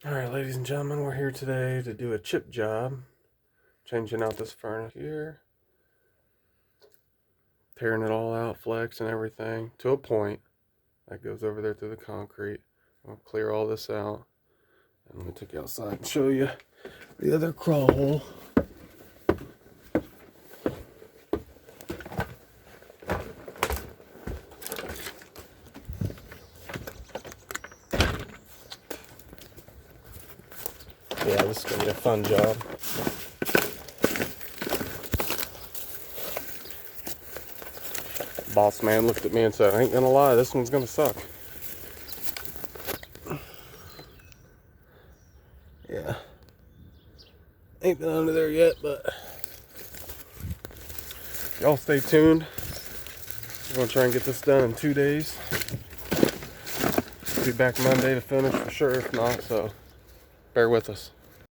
Alright, ladies and gentlemen, we're here today to do a chip job. Changing out this furnace here. Tearing it all out, flex and everything to a point. That goes over there through the concrete. I'll clear all this out. And let me take you outside and show you the other crawl hole. Yeah, this is going to be a fun job. Boss man looked at me and said, I ain't going to lie, this one's going to suck. Yeah. Ain't been under there yet, but y'all stay tuned. We're going to try and get this done in 2 days. Be back Monday to finish for sure, if not, so bear with us.